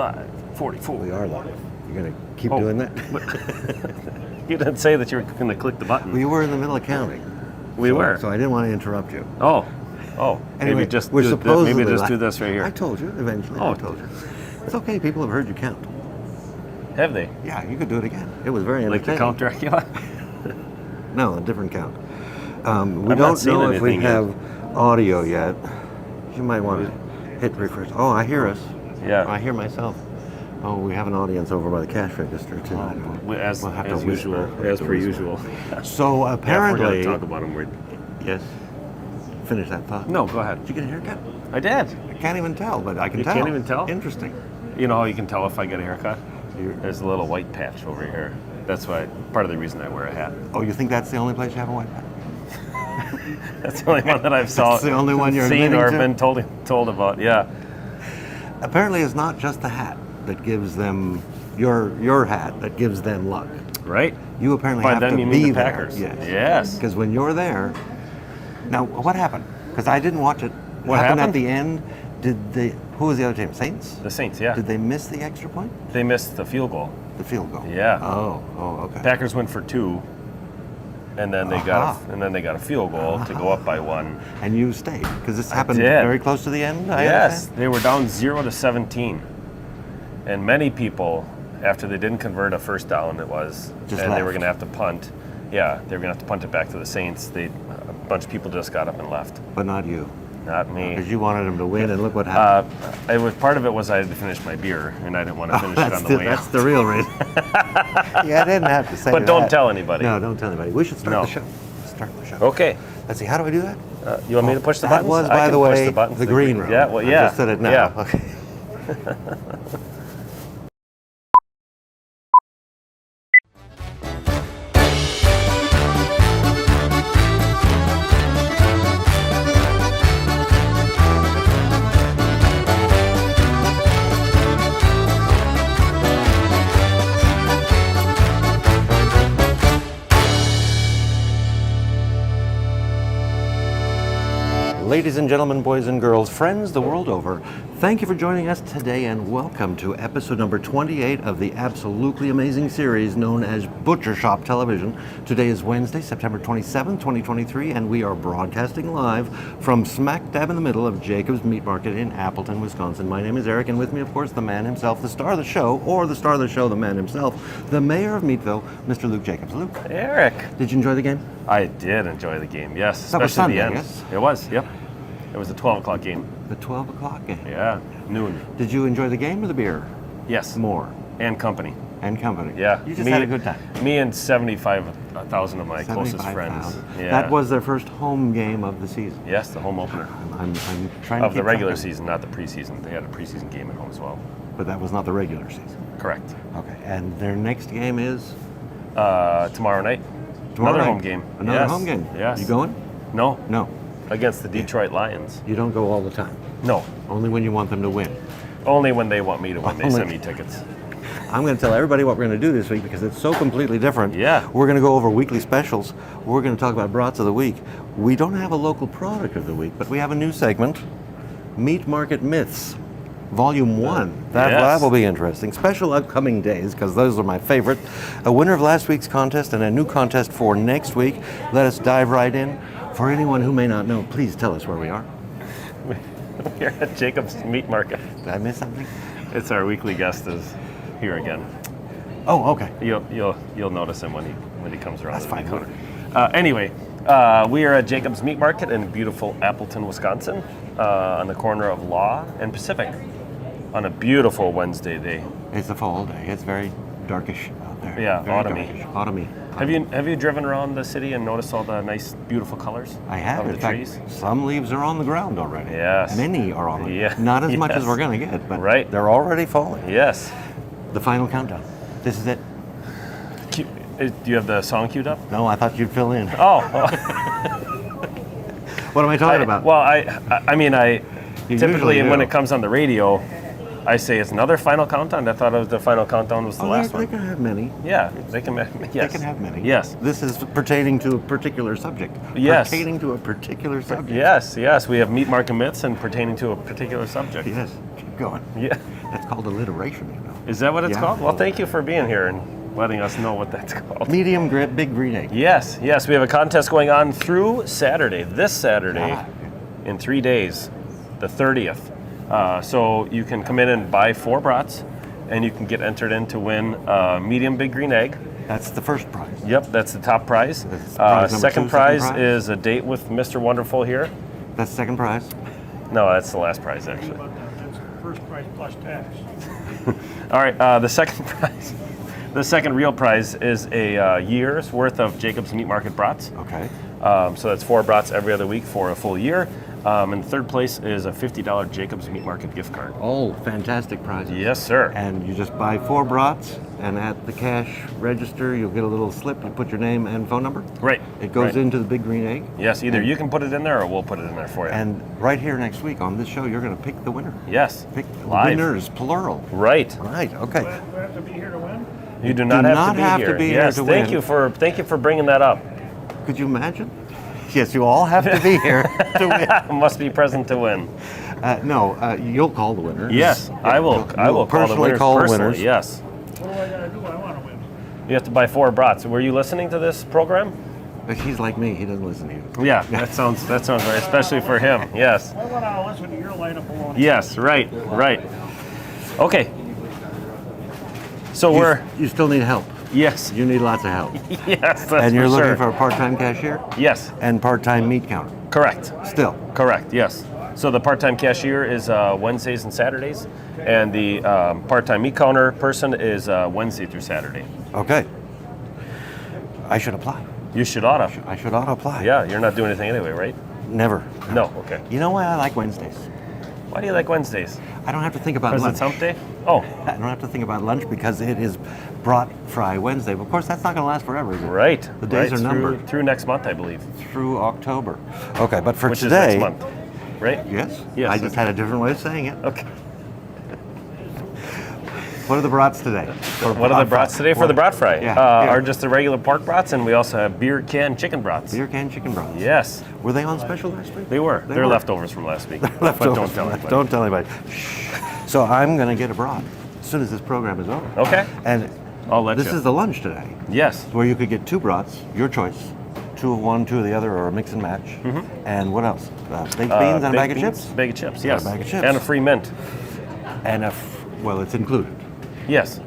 44. We are live. You're going to keep doing that? You didn't say that you were going to click the button. We were in the middle of counting. We were. So I didn't want to interrupt you. Oh. Anyway, maybe just we're do, supposedly maybe just do this right here. I told you eventually. Oh. I told you. It's okay. People have heard you count. Have they? Yeah, you could do it again. It was very Like entertaining. the Count Dracula? No, a different count. We I've not don't seen know if we anything yet. have audio yet. You might want to hit refresh. Oh, I hear us. Yeah. I hear myself. Oh, we have an audience over by the cash register too. As We'll have to usual. whisper. As per usual. So Yeah, if we're apparently, going to talk about them. yes. Finish that thought. No, go ahead. Did you get a haircut? I did. I can't even tell, but I can You tell. can't even tell? Interesting. You know how you can tell if I get a haircut? There's a little white patch over here. That's why part of the reason I wear a hat. Oh, you think that's the only place you have a white hat? That's the only one that I've That's the only one you're seen or admitting to? been told about. Yeah. Apparently, it's not just the hat that gives them your hat that gives them luck. Right? You apparently By have them to you be mean the there. Packers. Yes. Yes. Because when you're there, now what happened? Because I didn't watch it. What At happened? the end? Who was the other team? Saints. The Saints, yeah. Did they miss the extra point? They missed the field goal. The field goal. Yeah. Oh, okay. Packers went for 2, and then they got a field goal to go up by 1. And you stayed because this happened did. very close to the end. I Yes, understand? they were down 0-17, and many people, after they didn't convert a first down, Just and they left. were going to have to punt. Yeah, they were going to have to punt it back to the Saints. A bunch of people just got up and left. But not you, Not me. because you wanted them to win, and look what happened. Part of it was I had to finish my beer, and I didn't want to finish it on the way That's out. the real reason. Yeah, I didn't have to say But don't that. tell anybody. No, don't tell anybody. We should start No. the show. Start the show. Okay. Let's see. How do I do that? You want me to push the That buttons? was, I by can the push way, the, buttons. the green room. Yeah, well, I yeah. just said it now. Yeah. Okay. Ladies and gentlemen, boys and girls, friends the world over, thank you for joining us today and welcome to episode number 28 of the absolutely amazing series known as Butcher Shop Television. Today is Wednesday, September 27th, 2023, and we are broadcasting live from smack dab in the middle of Jacob's Meat Market in Appleton, Wisconsin. My name is Eric, and with me, of course, the man himself, the star of the show, or the star of the show, the man himself, the mayor of Meatville, Mr. Luke Jacobs. Luke, Eric. did you enjoy the game? I did enjoy the game, yes. That was Especially the Sunday, end. yes? It was, yep. It was a 12 o'clock game. The 12 o'clock game. Yeah, noon. Did you enjoy the game or the beer? Yes. More. And company. And company. Yeah. You just had a good time. Me and 75,000 of my closest friends. 75,000. Yeah. That was their first home game of the season. Yes, the home opener. I'm trying to Of the keep regular track season, not the preseason. They had a preseason game at home as well. But that was not the regular season. Correct. Okay. And their next game is? Tomorrow night. Tomorrow Another night. home game. Another Yes. home game. Yes. You going? No. No. Against the Detroit Lions. You don't go all the time. No. Only when you want them to win. Only when they want me to win. They Only- send me tickets. I'm going to tell everybody what we're going to do this week because it's so completely different. Yeah. We're going to go over weekly specials. We're going to talk about brats of the week. We don't have a local product of the week, but we have a new segment, Meat Market Myths, Volume 1. That Yes. will be interesting. Special upcoming days, because those are my favorite. A winner of last week's contest and a new contest for next week. Let us dive right in. For anyone who may not know, please tell us where we are. We're at Jacob's Meat Market. Did I miss something? It's our weekly guest is here again. Oh, okay. You'll notice him when he comes around. That's the fine. corner. Anyway, we are at Jacob's Meat Market in beautiful Appleton, Wisconsin, on the corner of Law and Pacific, on a beautiful Wednesday day. It's a fall day. It's very darkish out there. Yeah, Very autumny. darkish. Autumny. Have you driven around the city and noticed all the nice, beautiful colors I have. of In the fact, trees? some leaves are on the ground already. Yes. Many are on the Yeah. Not as much as Yes. we're going to get, but Right. they're already falling. Yes. The final countdown. This is it. Do you have the song queued up? No, I thought you'd fill in. Oh. What am I talking about? Well, I You typically usually when do. it comes on the radio, I say it's another final countdown. I thought it was the final countdown was the last they one. can have many. Yeah, they can. Yes. They can have many. Yes. This is pertaining to a particular subject. Yes. Pertaining to a particular subject. Yes. We have meat market myths and pertaining to a particular subject. Yes. Keep going. Yeah. That's called alliteration, you know. Is that what it's Yeah. called? Well, thank you for being here and letting us know what that's called. Medium grit, big green egg. Yes, we have a contest going on through Saturday, this Saturday, Ah. in 3 days, the 30th. So you can come in and buy 4 brats, and you can get entered in to win a medium big green egg. That's the first prize. Yep, that's the top prize. That's prize number Second two, prize second prize? is a date with Mr. Wonderful here. That's the second prize. No, that's the last prize, actually. That's the first price plus tax. All right, the second prize, the second real prize is a year's worth of Jacob's Meat Market brats. Okay. So that's 4 brats every other week for a full year. And third place is a $50 Jacob's Meat Market gift card. Oh, fantastic prizes. Yes, sir. And you just buy 4 brats, and at the cash register, you'll get a little slip. You put your name and phone number. Right. It goes right. into the big green egg. Yes, either you can put it in there or we'll put it in there for you. And right here next week on this show, you're going to pick the winner. Yes. Pick Live. winners, plural. Right. Right. Okay. Do I have to be here to win? You do not have to be here. Yes, to thank win. you for bringing that up. Could you imagine? Yes, you all have to be here to win. Must be present to win. No, you'll call the winner. Yes, I will. I will call the personally winners call the personally. winners. Yes. What do I gotta do? I wanna win. You have to buy 4 brats. Were you listening to this program? He's like me. He doesn't listen to you. Yeah, that sounds right, especially for him. Yes. I wanna listen to your line of baloney. Yes. Right. Okay. So You still need help. yes. You need lots of help. Yes, that's And you're for looking sure. for a part-time cashier Yes, and part-time meat counter. correct. Still. Correct, yes. So the part-time cashier is Wednesdays and Saturdays, and the part-time meat counter person is Wednesday through Saturday. Okay. I should apply. You should oughta. I should auto apply. Yeah, you're not doing anything anyway, right? Never. No, okay. You know why I like Wednesdays? Why do you like Wednesdays? I don't have to think about Because lunch. it's hump day? Oh, I don't have to think about lunch because it is brat fry Wednesday. But of course, that's not going to last forever, is it? right. The days right, are numbered. Through next month, I believe. Through October. Okay, but for Which today. is next month, right? Yes. Yes, I just had a different way of saying it. Okay. What are the brats today? What are the brats today for the brat fry? Yeah, yeah. Are just the regular pork brats, and we also have beer can chicken brats. Beer can chicken brats. Yes, Were they on special last week? they were. They They're were. leftovers from last week. But Leftovers. don't tell anybody. Don't tell anybody. Shh. So I'm going to get a brat as soon as this program is over. Okay. And I'll let this you. is the lunch today, Yes. where you could get 2 brats, your choice. 2 of one, 2 of the other, or a mix and match. And what else? Baked beans and a bag of chips? Bag of chips, And yes. a bag of chips. And a free mint. And well, it's included. Yes.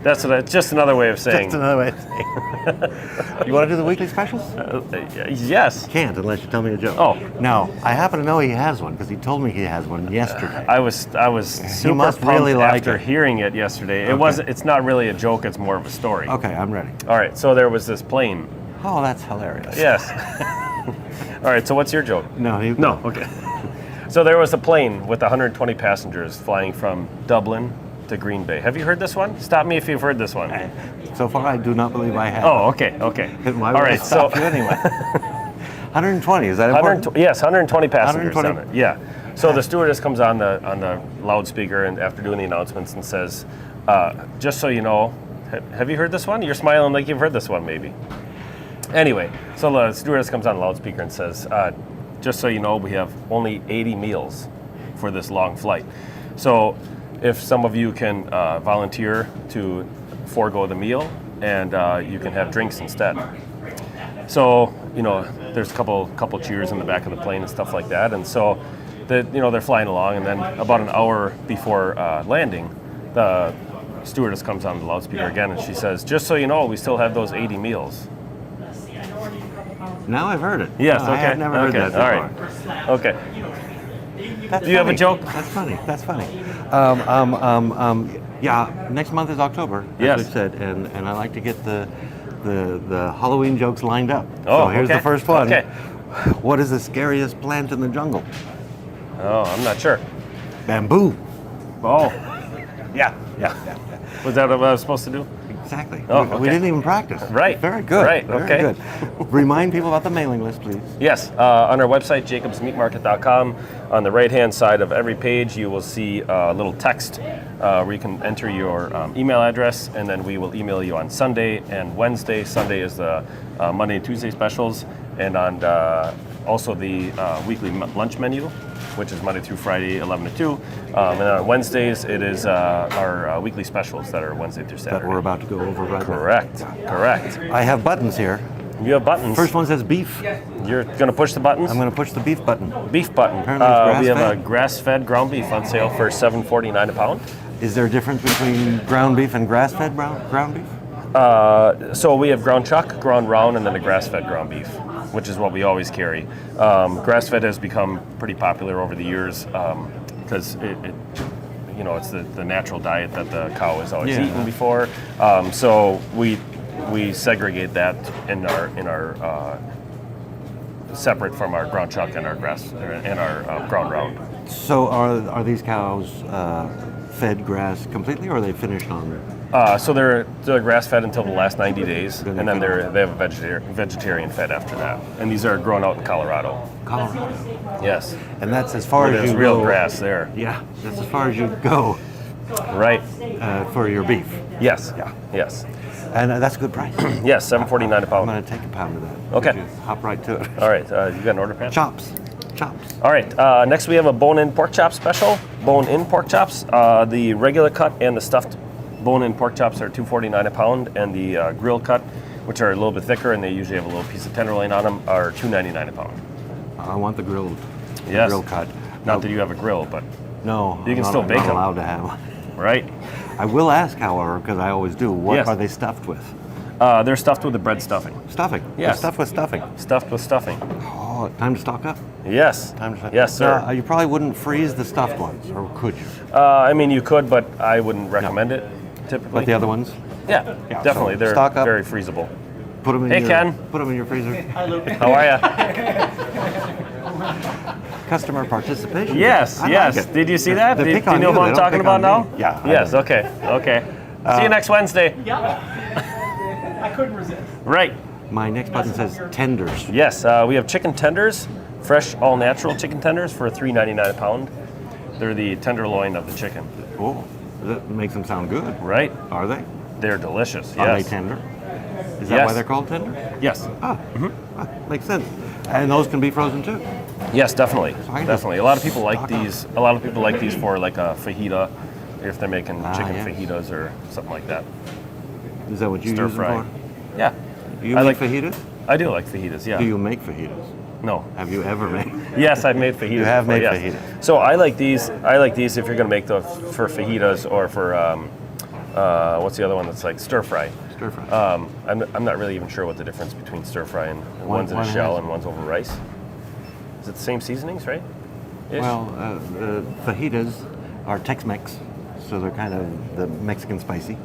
That's just another way of saying. Just another way of saying. You want to do the weekly specials? Yes. Can't unless you tell me a joke. Oh. Now, I happen to know he has one because he told me he has one yesterday. I was super must pumped really like after it. hearing it yesterday. Okay. It wasn't. It's not really a joke. It's more of a story. Okay, I'm ready. All right. So there was this plane. Oh, that's hilarious. Yes. All right. So what's your joke? No, you No. Okay. So there was a plane with 120 passengers flying from Dublin to Green Bay. Have you heard this one? Stop me if you've heard this one. So far, I do not believe I have. Oh, okay, okay. Then why All would I right, stop you anyway? 120, is that important? Yes, 120 passengers 120. on it. Yeah. So the stewardess comes on the loudspeaker and after doing the announcements and says, "Just so you know, have you heard this one? You're smiling like you've heard this one, maybe." Anyway, so the stewardess comes on the loudspeaker and says, "Just so you know, we have only 80 meals for this long flight. So if some of you can volunteer to forego the meal and you can have drinks instead." So, there's a couple cheers in the back of the plane and stuff like that. And so, they're flying along, and then about an hour before landing, the stewardess comes on the loudspeaker again, and she says, "Just so you know, we still have those 80 meals." Now I've heard it. Yes, No, okay. I have never heard that before. All right. Okay. That's Do you have a funny. joke? That's funny. That's funny. Yeah, next month is October, as Yes. we said, and I like to get the Halloween jokes lined up. Oh, so here's okay. the first one. Okay. What is the scariest plant in the jungle? Oh, I'm not sure. Bamboo. Oh, Yeah. was that what I was supposed to do? Exactly. Oh, We okay. didn't even practice. Right. Very good. Right, Very okay. good. Remind people about the mailing list, please. Yes, on our website, jacobsmeatmarket.com, on the right-hand side of every page, you will see a little text where you can enter your email address, and then we will email you on Sunday and Wednesday. Sunday is the Monday and Tuesday specials, and on also the weekly lunch menu, which is Monday through Friday, 11 to 2. And then on Wednesdays, it is our weekly specials that are Wednesday through Saturday. That we're about to go over right Correct. Correct. now. I have buttons here. You have buttons. First one says beef. You're going to push the buttons? I'm going to push the beef button. Beef button. Apparently it's We have a grass-fed. grass-fed ground beef on sale for $7.49 a pound. Is there a difference between ground beef and grass-fed ground beef? So we have ground chuck, ground round, and then a grass-fed ground beef, which is what we always carry. Grass-fed has become pretty popular over the years because it's the natural diet that the cow has always eaten before. So we segregate that in our separate from our ground chuck and our ground round. So are these cows fed grass completely, or are they finished on? So they're grass fed until the last 90 days, Then and then they they have a vegetarian fed after that. And these are grown out in Colorado. Colorado. Yes, And that's as far as there's you real go. grass there. Yeah, that's as far as you go Right. for your beef. Yes. Yeah. Yes. And that's a good price. Yes. $7.49 a I'm pound. going to take a pound of that. Okay. Would you hop right to it. All right. You got an order, Pat? Chops. All right. Next, we have a bone-in pork chop special. Bone-in pork chops. The regular cut and the stuffed bone-in pork chops are $2.49 a pound, and the grill cut, which are a little bit thicker and they usually have a little piece of tenderloin on them, are $2.99 a pound. I want the grilled. Yes. Grill cut. Not that you have a grill, but No. You can I'm still not, bake not them. allowed to have one. right. I will ask, however, because I always do, what Yes. are they stuffed with? They're stuffed with the bread stuffing. Stuffing. Yes. They're stuffed with stuffing. Stuffed with stuffing. Oh, time to stock up. Yes. Time to Yes, sir. Now, you probably wouldn't freeze the stuffed ones, or could you? I mean, you could, but I wouldn't recommend it typically. Like the other ones? Yeah, Yeah, definitely. so They're stock up. very freezable. Put them in Hey, your, Ken. Put them in your freezer. How are you? Customer participation. Yes, I like yes. it. Did you see that? They Do pick you on know you, who they I'm don't talking pick about on now? me. Yeah, I Yes. know. Okay. Okay. See you next Wednesday. I couldn't resist. Right. My next button says tenders. Yes. We have chicken tenders, fresh, all natural chicken tenders for $3.99 a pound. They're the tenderloin of the chicken. Oh, that makes them sound good. Right. Are they? They're delicious. Are they Yes. tender? Is that Yes. why they're called tender? Yes. Ah, makes sense. And those can be frozen too. Yes, definitely. I just Definitely. A lot of people like stock up. these. A lot of people like these for like a fajita, if they're making chicken yes. fajitas or something like that. Is that what you Stir use them fry. for? Yeah. Do you I make like- fajitas? I do like fajitas. Yeah. Do you make fajitas? No. Have you ever made? Yes, I've made fajitas. You have before, made yes. fajitas. So I like these. I like these if you're going to make those for fajitas or for what's the other one that's like stir fry. Stir fry. I'm not really even sure what the difference between stir fry and one's in a one shell has- and one's over rice. Is it the same seasonings, right? Ish? Well, the fajitas are Tex-Mex, so they're kind of the Mexican spicy,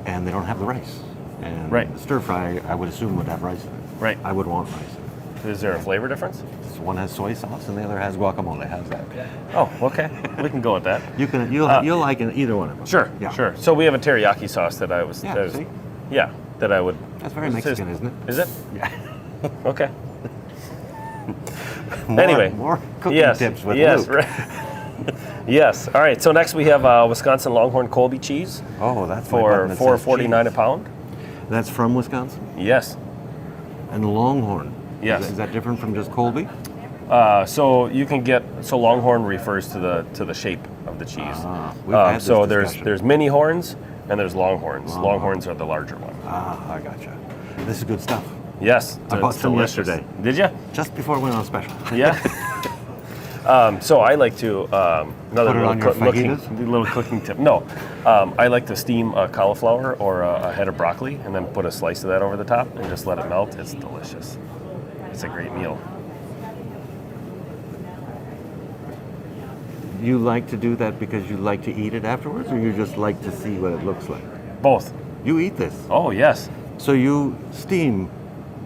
and they don't have the rice. And Right. stir fry, I would assume, would have rice in it. Right. I would want rice in it. Is there a flavor difference? So one has soy sauce, and the other has guacamole. How's that? Oh, okay. We can go with that. You'll like either one of them. Sure, Yeah. sure. So we have a teriyaki sauce that I was. Yeah, that was- see? Yeah, that I would. That's very Mexican, isn't it? Is it? Yeah. Okay. More, Anyway. more cooking Yes. tips with yes. Luke. Right. Yes. All right. So next we have Wisconsin Longhorn Colby cheese Oh, that's my for button that says $4.49 a cheese. pound. That's from Wisconsin. Yes. And Longhorn. Yes. Is that different from just Colby? So you can get Longhorn refers to the shape of the cheese. We've had this so discussion. there's mini horns and there's longhorns. Longhorns are the larger one. Ah, I gotcha. This is good stuff. Yes. I bought it's some delicious. yesterday. Did you? Just before it went on special. Yeah. So I like to another Put it little, on your looking, fajitas? little cooking tip. No, I like to steam a cauliflower or a head of broccoli and then put a slice of that over the top and just let it melt. It's delicious. It's a great meal. You like to do that because you like to eat it afterwards, or you just like to see what it looks like? Both. You eat this. Oh yes. So you steam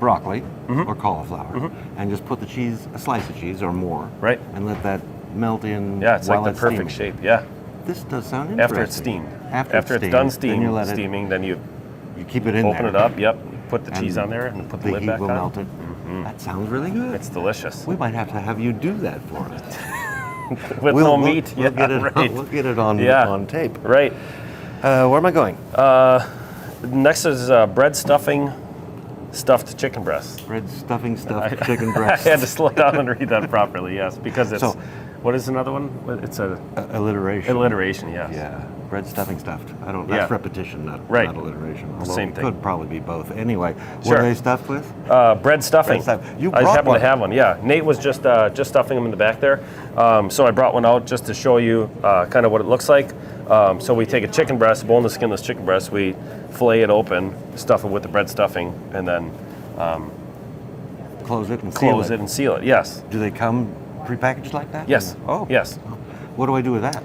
broccoli Mm-hmm. or cauliflower and just put the cheese, a slice of cheese or more, Right. and let that melt in. Yeah, it's while like the perfect steaming. shape. Yeah. This does sound interesting. After it's steamed. After it's steamed, done then you let it- steaming, then you You keep it in open there. it up. Yep. Put the and cheese on there and put the lid heat back will on. melt it. That sounds really good. It's delicious. We might have to have you do that for us. With no meat. We'll get it. right. We'll get it on Yeah. on tape. Right. Where am I going? Next is bread stuffing stuffed chicken breasts. Bread stuffing stuffed chicken breast. I had to slow down and read that properly, yes, because it's, So- what is another one? It's a Alliteration. alliteration, yes. Yeah, bread stuffing stuffed. I don't. That's Yeah. repetition, not alliteration. Although Same it thing. could probably be both. Anyway, what Sure. are they stuffed with? Bread stuffing. Bread stuff. You I brought happen one. to have one. Yeah, Nate was just stuffing them in the back there. So I brought one out just to show you kind of what it looks like. So we take a chicken breast, boneless, skinless chicken breast. We fillet it open, stuff it with the bread stuffing, and then Close it and seal close it and seal it. Yes. Do they come prepackaged like that? Yes. Oh. Yes. What do I do with that?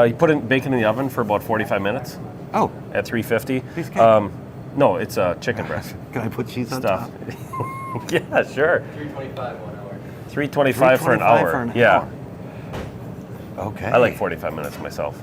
You put bacon in the oven for about 45 minutes Oh, at 350. Piece of cake. No, it's a chicken breast can I put cheese on stuff. top? Yeah, sure. 325 1 hour. 325 for an 325 hour. for an Yeah. hour. Okay. I like 45 minutes myself.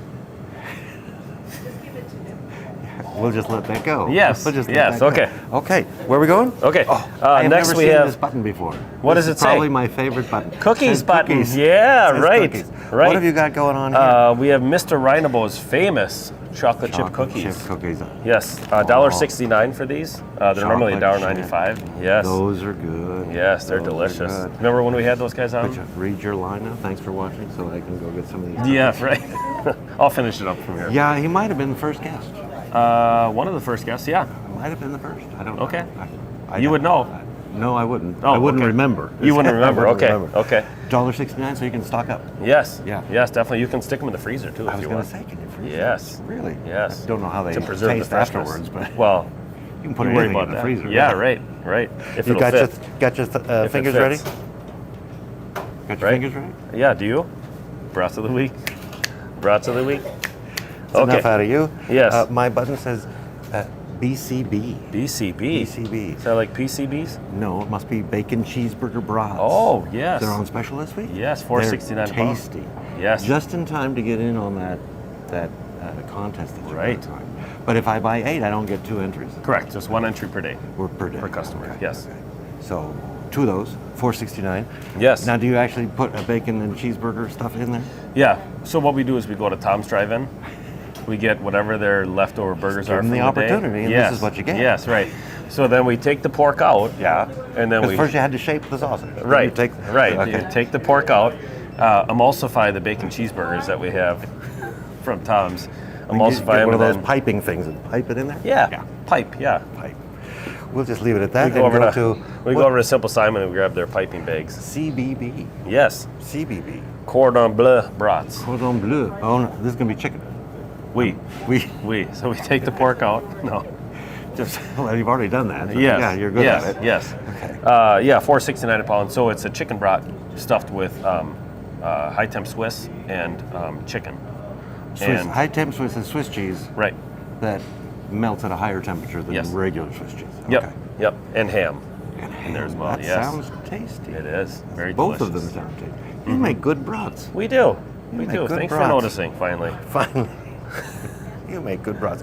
We'll just let that go. Yes, We'll just let yes, that go. okay. Okay, where are we going? Okay. I have next never we seen have this button before. What This does is it say? Probably my favorite button. Cookies Says button. cookies. Yeah, Says right. cookies. Right. What have you got going on here? We have Mr. Rhinobo's famous chocolate chip cookies. Chip cookies. Yes, $1.69 for these. They're normally Chocolate $1.95. Yes. Those are good. Yes, they're Those are delicious. good. Remember when we had those guys on? Read your line now. Thanks for watching, so I can go get some of these. Yeah, right. I'll finish it up from here. Yeah, he might have been the first guest. One of the first guests, yeah. Might have been the first. I don't know. Okay. I You would know. No, I wouldn't. Oh, I wouldn't okay. remember. You wouldn't I remember. wouldn't Okay. remember. Okay. $1.69 so you can stock up. Yes. Yeah. Yes, definitely. You can stick them in the freezer too I if was you going want. to say, can you freeze Yes. them? Really? Yes. I don't know how they To preserve taste the freshness. afterwards, but Well, you can put you worry anything about in the that. freezer. Yeah, right. Right. If You it'll got fit. your If it fingers ready? fits. Got your Right. fingers ready? Yeah, do you? Brats of the week. Brats of the week. That's enough out of you. Yes. My button says BCB. BCB. BCB. Is that like PCBs? No, it must be bacon cheeseburger brats. Oh, yes. They're on special this week? Yes, They're $4.69 a pound. tasty. Yes. Just in time to get in on that contest that you're Right. going. But if I buy 8, I don't get 2 entries. Correct. Just one entry per day. Or per day. Per customer, Okay, yes. okay. So 2 of those, $4.69. Yes. Now, do you actually put a bacon and cheeseburger stuff in there? Yeah. So what we do is we go to Tom's Drive-In. We get whatever their leftover burgers give are them from the the day. opportunity, and this is what you get. Yes, right. So then we take the pork out. Yeah. And then Because we first you had to shape the sausage. Then right You take, right. Okay. You take the pork out, emulsify the bacon cheeseburgers that we have from Tom's. And Emulsify get them one of and those then- piping things and pipe it in there? Yeah. Pipe. Yeah. Pipe. We'll just leave it at that We go and over go to to we go over to Simple Simon and we grab their piping bags. CBB. Yes. CBB. Cordon bleu brats. Cordon bleu. Oh, no, this is going to be chicken. We. We. So we take the pork out. No. Just, well, you've already done that. So Yes. Yeah, you're good yes. at it. Yes. Okay. Yeah, $4.69 a pound. So it's a chicken brat stuffed with high temp Swiss and chicken. Swiss, And- high temp Swiss is Swiss cheese Right. that melts at a higher temperature than Yes. regular Swiss cheese. Yep. Okay. Yep. And ham. And in there as well. That Yes. sounds tasty. It is very Both delicious. of them sound tasty. You make good brats. We do. We make do. good Thanks brats. for noticing. Finally. Finally. You make good brats.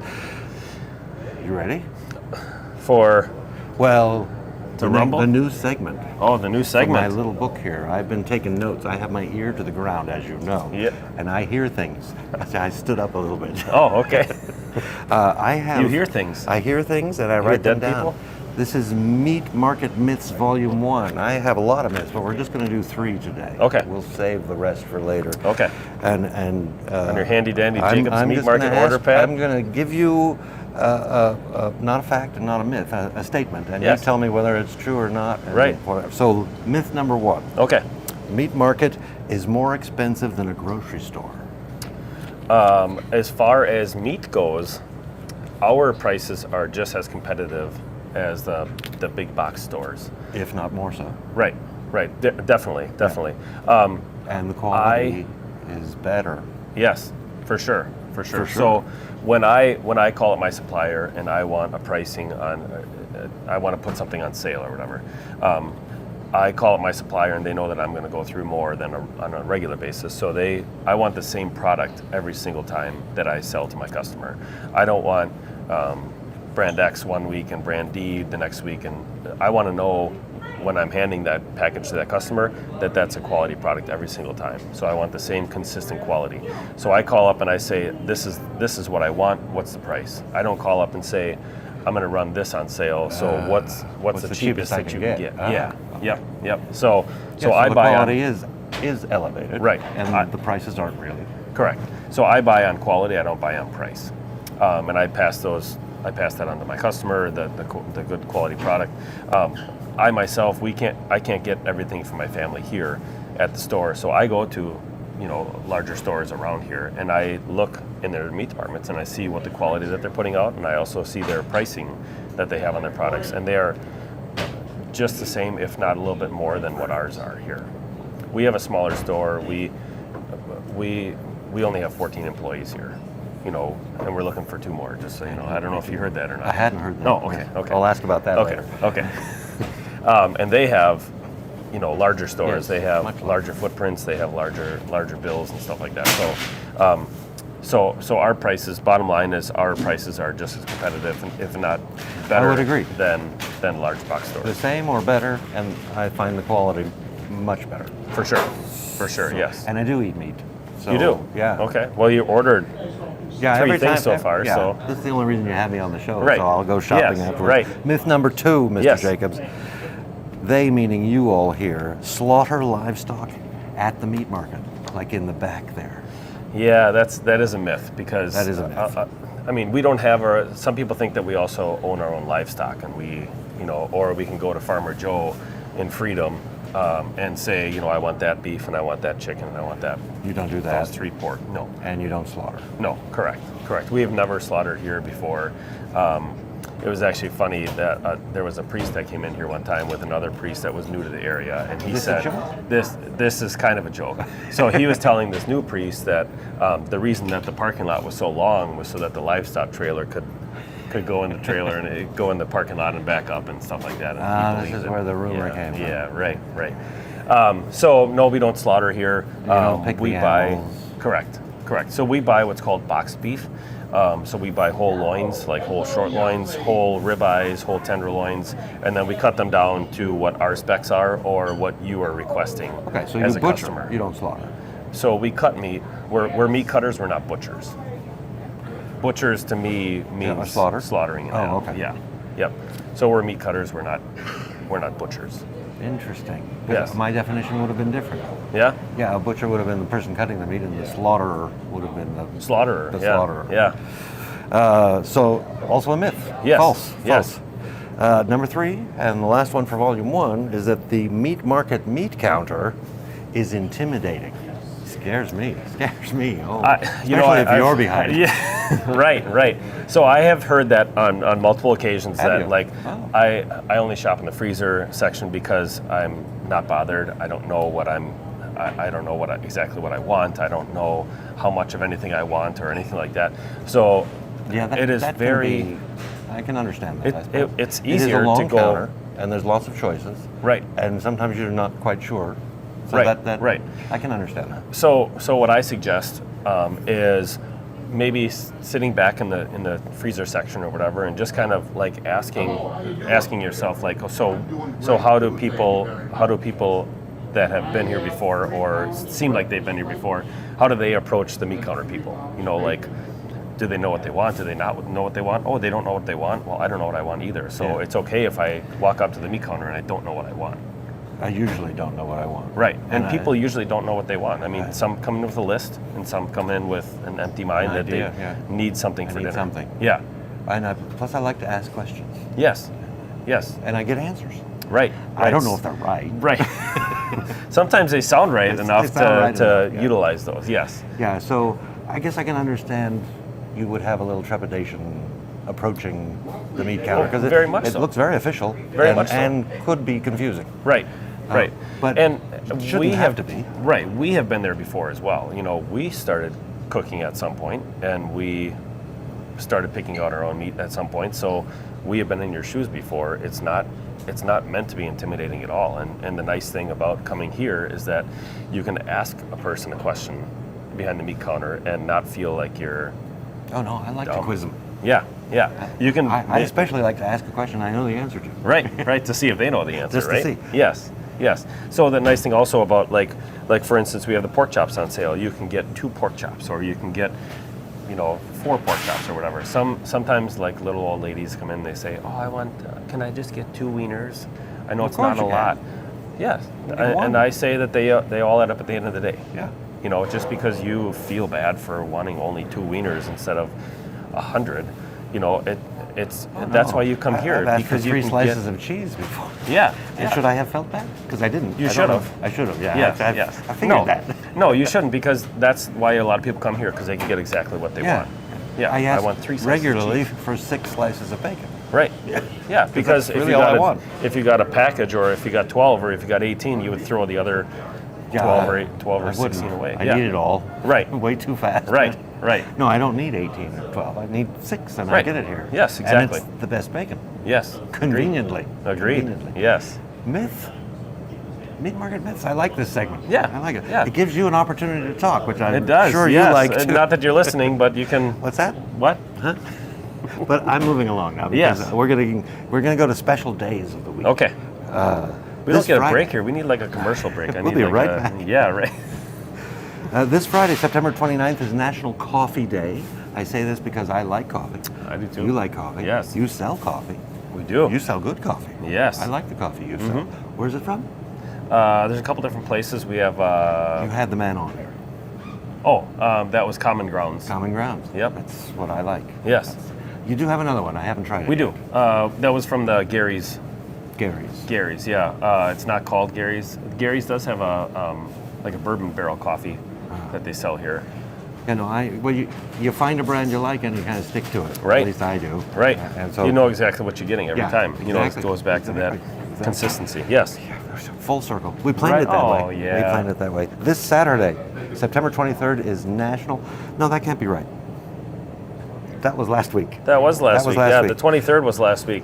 You ready? For Well, To rumble? the new segment. the new From segment. my little book here. I've been taking notes. I have my ear to the ground, as you know. Yep. And I hear things. I stood up a little bit. Oh, okay. I have. You hear things. I hear things and I hear write them dead down. people? This is Meat Market Myths Volume 1. I have a lot of myths, but we're just going to do 3 today. Okay. We'll save the rest for later. Okay. And On your handy dandy I'm Jacob's Meat just Market gonna order pad. I'm going to give you not a fact and not a myth, a statement, and Yes. you tell me whether it's true or not. and Right. whatever. So, myth number 1. Okay. Meat market is more expensive than a grocery store. As far as meat goes, our prices are just as competitive as the big box stores. If not more so. Right. Right. Definitely. Definitely. And the quality is better. Yes, for sure. For sure. For sure. So when I call up my supplier and I want a pricing on, I want to put something on sale or whatever, I call up my supplier and they know that I'm going to go through more than on a regular basis. So I want the same product every single time that I sell to my customer. I don't want brand X one week and brand D the next week, and I want to know when I'm handing that package to that customer that that's a quality product every single time. So I want the same consistent quality. So I call up and I say, this is what I want, what's the price? I don't call up and say, I'm gonna run this on sale. So what's the cheapest I that can you can get? get? Yeah. Okay. Yep. So I the buy quality on, is elevated, Right. And the prices aren't really. correct. So I buy on quality. I don't buy on price, and I pass that on to my customer. The good quality product. I myself, I can't get everything for my family here at the store. So I go to larger stores around here, and I look in their meat departments and I see what the quality that they're putting out, and I also see their pricing that they have on their products, and they are just the same, if not a little bit more than what ours are here. We have a smaller store. We only have 14 employees here, and we're looking for 2 more. Just so you know, I don't know if you heard that or not. I hadn't heard that. No, okay. I'll ask about that Okay, later. okay. And they have, larger stores. Yes, They have much larger footprints. They have larger bills and stuff like that. So our prices, bottom line is our prices are just as competitive, if not better, I would agree. than large box The stores. same or better, and I find the quality much better. For sure, yes. And I do eat meat. So, You do? Yeah. Okay. Well, you ordered. Yeah, 3 every things time, so far, Yeah, so- that's the only reason you have me on the show. Right. So I'll go shopping Yes, afterwards. right. Myth number 2, Mr. Yes. Jacobs. They, meaning you all here, slaughter livestock at the meat market, like in the back there. Yeah, that is a myth, because That is a myth. I mean, we don't have some people think that we also own our own livestock, and we, or we can go to Farmer Joe in Freedom and say, I want that beef, and I want that chicken, and I want that. You don't do Those that, 3 pork. No, and you don't slaughter. no, correct. We have never slaughtered here before. It was actually funny that there was a priest that came in here one time with another priest that was new to the area, and he Is this a said, joke? "This is kind of a joke." So he was telling this new priest that the reason that the parking lot was so long was so that the livestock trailer could go in the trailer and it'd go in the parking lot and back up and stuff like that. And he This believed is it. where the rumor Yeah, came from. Yeah, right. So no, we don't slaughter here. You don't pick we the buy animals. correct. So we buy what's called boxed beef. So we buy whole loins, like whole short loins, whole ribeyes, whole tenderloins, and then we cut them down to what our specs are or what you are requesting Okay, so as you a butcher, customer. you don't slaughter. So we cut meat. We're meat cutters. We're not butchers. Butchers to me means slaughter? slaughtering an Oh, animal. okay. Yeah. Yep. So we're meat cutters. We're not butchers. Interesting. Yes. My definition would have been different. Yeah. Yeah, a butcher would have been the person cutting the meat, and the slaughterer would have been the Slaughterer. The yeah. slaughterer. Yeah. So also a myth. Yes. False. Yes. Number 3, and the last one for volume 1, is that the meat market meat counter is intimidating. Scares me. Oh, especially if you're behind it. Yeah. Right. So I have heard that on multiple occasions Have that you? like Oh. I only shop in the freezer section because I'm not bothered. I don't know I don't know exactly what I want. I don't know how much of anything I want or anything like that. So Yeah, it is that can very be- I can understand that. I It- suppose. it's It is easier a to long go- counter, and there's lots of choices. Right. And sometimes you're not quite sure. So Right, that right. I can understand that. So what I suggest is maybe sitting back in the freezer section or whatever, and just kind of like asking yourself, like, so how do people that have been here before or seem like they've been here before, how do they approach the meat counter people? Like, do they know what they want? Do they not know what they want? Oh, they don't know what they want? Well, I don't know what I want either. So Yeah. it's okay if I walk up to the meat counter and I don't know what I want. I usually don't know what I want. Right, and I- people usually don't know what they want. I mean, some come in with a list, and some come in with an empty mind An that idea, they yeah. need something I for need dinner. something. Yeah. Plus I like to ask questions, Yes. and I get answers. Right. I don't know if they're right. Right. Sometimes they sound right They enough sound right to enough, yeah. utilize those. Yes. Yeah, so I guess I can understand you would have a little trepidation approaching the meat counter because very much it so. looks very official Very and, much so. and could be confusing. Right. Right. but and it shouldn't we have to be. Right. We have been there before as well. We started cooking at some point, and we started picking out our own meat at some point. So we have been in your shoes before. It's not meant to be intimidating at all. And the nice thing about coming here is that you can ask a person a question behind the meat counter and not feel like you're Oh no, I like to dumb. quiz them. Yeah. You can. I especially like to ask a question I know the answer to. Right, to see if they know the answer, Just to right? see. Yes. So the nice thing also about like for instance, we have the pork chops on sale. You can get 2 pork chops, or you can get 4 pork chops or whatever. Sometimes like little old ladies come in, they say, "Oh, I want. Can I just get 2 wieners?" I know Of it's not course a you lot. can. Yes, get one. and I say that they all add up at the end of the day. Yeah. Just because you feel bad for wanting only 2 wieners instead of 100, that's why you come here, I've asked because for you 3 can slices get, of cheese before. yeah. And should I have felt bad? Because I didn't. You I don't should know. have. I should have. Yeah. Yes, I yes. I figured no, that. no, you shouldn't, because that's why a lot of people come here, because they can get exactly what they want. Yeah, I ask want 3 slices regularly of cheese. for 6 slices of bacon. Right. Yeah, because that's really all I want. if you got a package, or if you got 12, or if you got 18, you would throw the other 12 or I 16 wouldn't. away. I Yeah. need it all. Right. Way too fast. Right. Right. No, I don't need 18 or 12. I need 6, and I Right. get it here. Yes, exactly. And it's the best bacon. Yes. Conveniently. Agreed. Conveniently. Yes. Myth. Meat market myths. I like this segment. Yeah, I like it. yeah. It gives you an opportunity to talk, which I'm It does. sure yes. you like And too. not that you're listening, but you can. What's that? What? Huh? But I'm moving along now because Yes. we're gonna go to special days of the week. Okay. We this don't get a Friday- break here. We need like a commercial break. We'll be right back. Yeah, right. This Friday, September 29th, is National Coffee Day. I say this because I like coffee. I do too. You like coffee. Yes. You sell coffee. We do. You sell good coffee. Yes. I like the coffee you sell. Where's it from? There's a couple different places. We have. You had the man on here. That was Common Grounds. Common Grounds. Yep. That's what I like. Yes. You do have another one. I haven't tried it. We yet. do. That was from the Gary's. Gary's. Gary's, yeah. It's not called Gary's. Gary's does have a bourbon barrel coffee that they sell here. You know, you find a brand you like and you kind of stick to it. Right. At least I do. Right. And so you know exactly what you're getting every Yeah, time. You know, it exactly. goes back to that Exactly. consistency. Yes. full circle. We planned Right. it that way. Oh, yeah. We planned it that way. This Saturday, September 23rd, is National. No, that can't be right. That was last week. That was last week. Yeah, week. the 23rd was last week.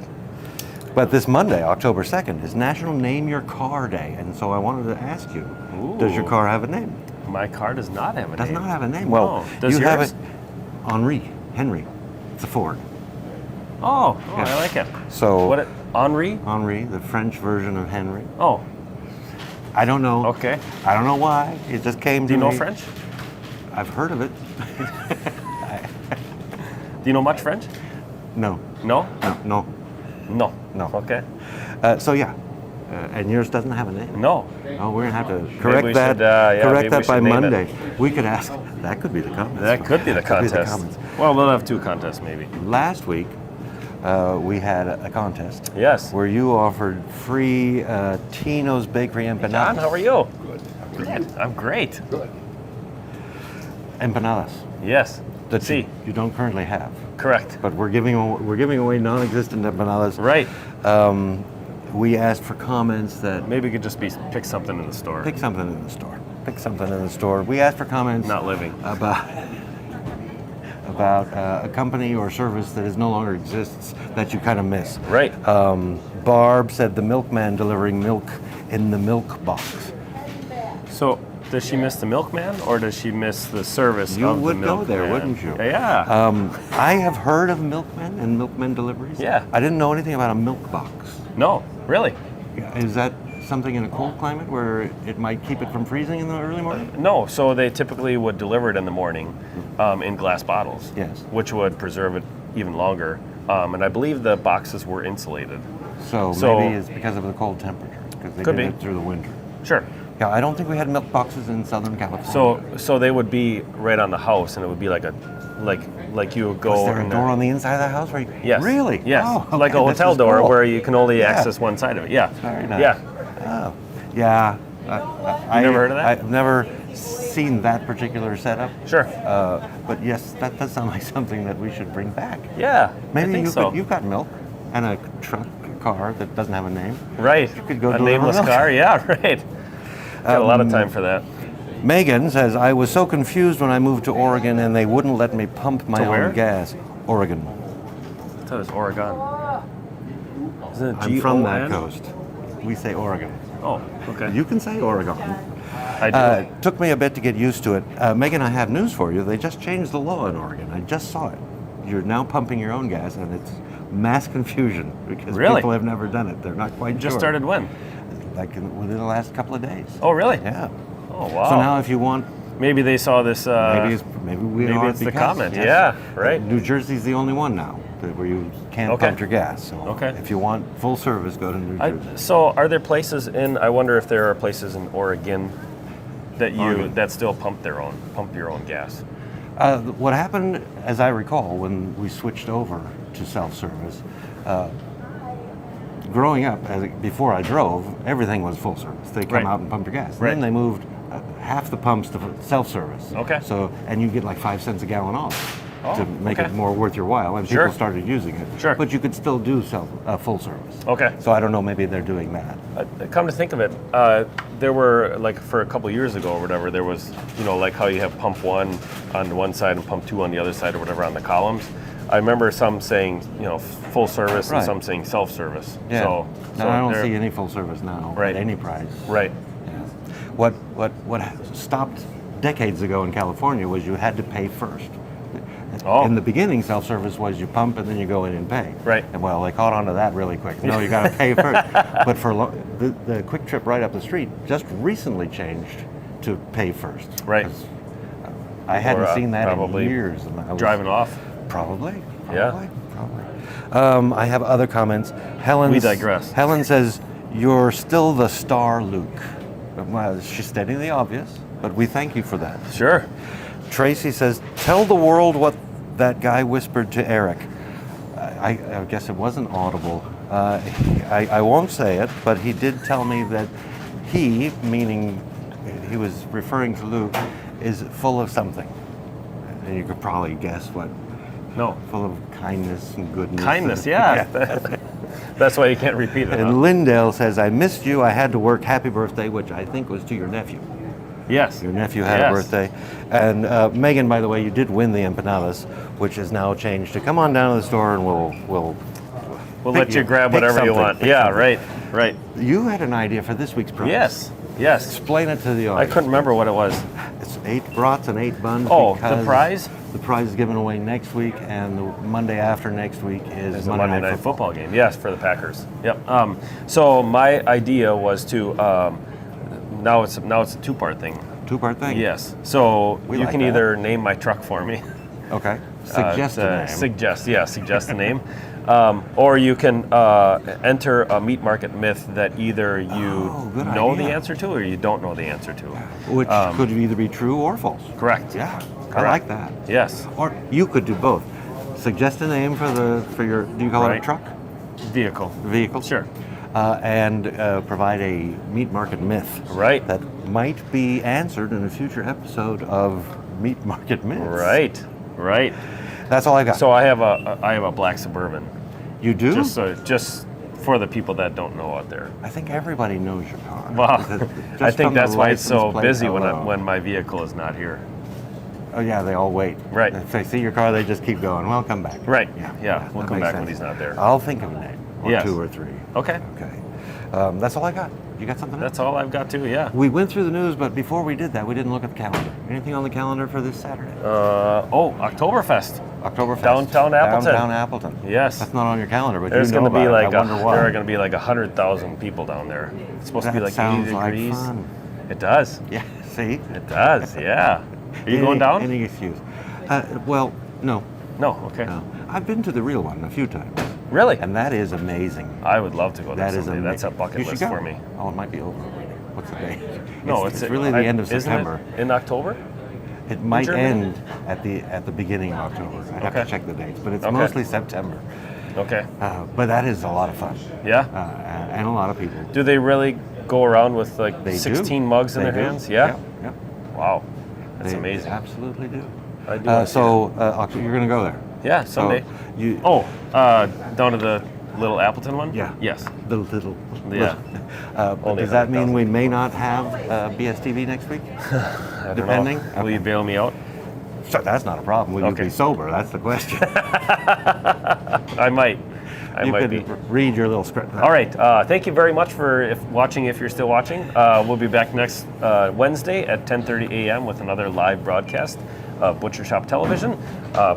But this Monday, October 2nd, is National Name Your Car Day. And so I wanted to ask you, does your Ooh. car have a name? My car does not have a Does name. not have a name. No. Well, Does you have yours? it. Henry. It's a Ford. Oh, Yeah. I like it. So Henri? Henry, the French version of Henry. Oh, I don't know. okay. I don't know why. It just came Do to you know me. French? I've heard of it. Do you know much French? No. No? No. No. No. Okay. So yeah. And yours doesn't have a name. No. Oh, we're gonna have to correct we that. should, maybe correct we that by should name it. Monday. We could ask. That could be the comments. That could be the That could be the contest. comments. Well, we'll have 2 contests maybe. Last week, we had a contest. Yes. Where you offered free Tino's Bakery empanadas. John, how are you? Good. I'm great. Empanadas. Yes. That See, you don't currently have. correct. But we're giving away non-existent empanadas. Right. We asked for comments that Maybe it could just be pick something in the store. pick something in the store. Pick something in the store. We asked for comments Not living. about a company or service that no longer exists that you kind of miss. Right. Barb said the milkman delivering milk in the milk box. So, does she miss the milkman, or does she miss the service You of the would milkman? go there, wouldn't you? Yeah. I have heard of milkmen and milkmen deliveries. Yeah. I didn't know anything about a milk box. No, really. Is that something in a cold climate where it might keep it from freezing in the early morning? No, so they typically would deliver it in the morning in glass bottles. Yes. Which would preserve it even longer. And I believe the boxes were insulated. So maybe it's because of the cold temperature, because they Could did be. it through the winter. Sure. Yeah, I don't think we had milk boxes in Southern California. So they would be right on the house, and it would be like you would go. Was there a in door on the inside of the house where you? Yes. Really? Yes. Oh, okay, like a this hotel is door cool. where you can only Yeah. access one side of it. Yeah. Very nice. Yeah. Oh, yeah. I never heard of that? I've never seen that particular setup. Sure. But yes, that does sound like something that we should bring back. Yeah. Maybe I think you so. you've got milk and a truck, a car that doesn't have a name. Right. You could go a deliver nameless milk. car. Yeah. Right. Got a lot of time for that. Megan says, I was so confused when I moved to Oregon and they wouldn't let me pump my To where? own gas. Oregon. I thought it was Oregon. Isn't it I'm from that G-O-N? coast. We say Oregon. Oh, okay. You can say Oregon. I do. Took me a bit to get used to it. Megan, I have news for you. They just changed the law in Oregon. I just saw it. You're now pumping your own gas, and it's mass confusion because Really? people have never done it. They're not quite Just sure. started when? Like within the last couple of days. Oh, really? Yeah. Oh, wow. So now if you want Maybe they saw this. maybe it's the comment. Yeah, right. New Jersey's the only one now where you can't pump your gas. So if you want full service, go to New Jersey. So are there places I wonder if there are places in Oregon that still pump your own gas? What happened, as I recall, when we switched over to self-service, growing up, before I drove, everything was full service. They come out and pump your gas. Right. Then they moved half the pumps to self-service. Okay. So, and you get like 5 cents a gallon off to make it more worth your while, and people started using it. Sure. But you could still do full service. Okay. So I don't know, maybe they're doing that. Come to think of it, there were, like, for a couple years ago or whatever, there was, like how you have pump 1 on one side and pump 2 on the other side or whatever on the columns. I remember some saying, full service and some saying self-service. Yeah. So I don't see any full service now at any price. Right. Yeah. What stopped decades ago in California was you had to pay first. In the beginning, self-service was you pump and then you go in and pay. Right. And well, they caught on to that really quick. No, you got to pay first. But for the quick trip right up the street just recently changed to pay first. Right. I hadn't seen that in years. And I was driving off. Probably. Yeah. I have other comments. We digress. Helen says, "You're still the star, Luke." Well, she's stating the obvious, but we thank you for that. Sure. Tracy says, "Tell the world what that guy whispered to Eric." I guess it wasn't audible. I won't say it, but he did tell me that he, meaning he was referring to Luke, is full of something. And you could probably guess what. No. Full of kindness and goodness. Kindness, yeah. That's why you can't repeat it. And Lindale says, "I missed you. I had to work. Happy birthday," which I think was to your nephew. Yes. Your nephew had a birthday. And Megan, by the way, you did win the empanadas, which is now changed to come on down to the store and we'll let you grab whatever you want. Yeah, right. You had an idea for this week's prize. Yes. Explain it to the I audience. couldn't remember what it was. It's 8 brats and 8 buns. Oh, the prize? The prize is given away next week, and the Monday after next week is the Monday night football game. Yes, for the Packers. Yep. So my idea was to now it's a two-part thing. Two-part thing? Yes. So you like can that. either name my truck for me. Okay. Suggest a name. Suggest a name. Or you can enter a meat market myth that either you know the answer to or you don't know the answer to. Which could either be true or false. Correct. Yeah. Correct. I like that. Yes. Or you could do both. Suggest a name for your, do you call it a truck? Vehicle. Sure. And provide a meat market myth. Right. That might be answered in a future episode of Meat Market Myths. Right. That's all I got. So I have a black Suburban. You do? Just for the people that don't know out there. I think everybody knows your car. Well, I think that's why it's so busy alone. when my vehicle is not here. Oh yeah, they all wait. Right. If they see your car, they just keep going. Well, come back. Right. Yeah. We'll that come makes back sense. when he's not there. I'll think of a name, or Yes. 2 or 3. Okay. That's all I got. You got something else? That's all I've got too. Yeah. We went through the news, but before we did that, we didn't look at the calendar. Anything on the calendar for this Saturday? Oktoberfest. Oktoberfest. Downtown Appleton. Downtown Appleton. Yes. That's not on your calendar, but There's you know going to be about like it. I wonder why. there are going to be like 100,000 people down there. It's supposed to be like 80 sounds degrees. like fun. It does. Yeah. See. It does. Yeah. Are you going down? Any excuse? Well, no. No. Okay. No. I've been to the real one a few times. Really? And that is amazing. I would love to go there That is someday. amazing. That's a bucket You should list go. for me. Oh, it might be over. What's the date? No, it's really the end of isn't September. it in October? It might Germany? end at the beginning of October. I'd have Okay. to check the dates, but it's Okay. mostly September. Okay. But that is a lot of fun. Yeah. And a lot of people. Do they really go around with like They 16 do. mugs in They their do. hands? Yeah. Yep. Wow. That's They amazing. absolutely do. I do wanna see You're going to go there. Yeah, someday. So Down to the little Appleton one? Yeah. Yes. The little. Yeah. Only Does that mean 100,000. we may not have BSTV next week? I don't Depending. know. Will you bail me out? So that's not a problem. Will Okay. you be sober? That's the question. I might. You might could be. read your little script. All right. Thank you very much for watching, if you're still watching. We'll be back next Wednesday at 10:30 a.m. with another live broadcast of Butcher Shop Television.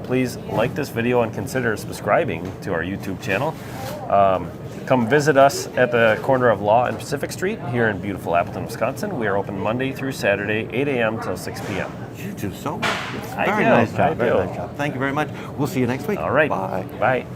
Please like this video and consider subscribing to our YouTube channel. Come visit us at the corner of Law and Pacific Street here in beautiful Appleton, Wisconsin. We are open Monday through Saturday, 8 a.m. till 6 p.m. You do so much. I Very do, nice I job. Very do. nice job. Thank you very much. We'll see you next week. All right. Bye. Bye.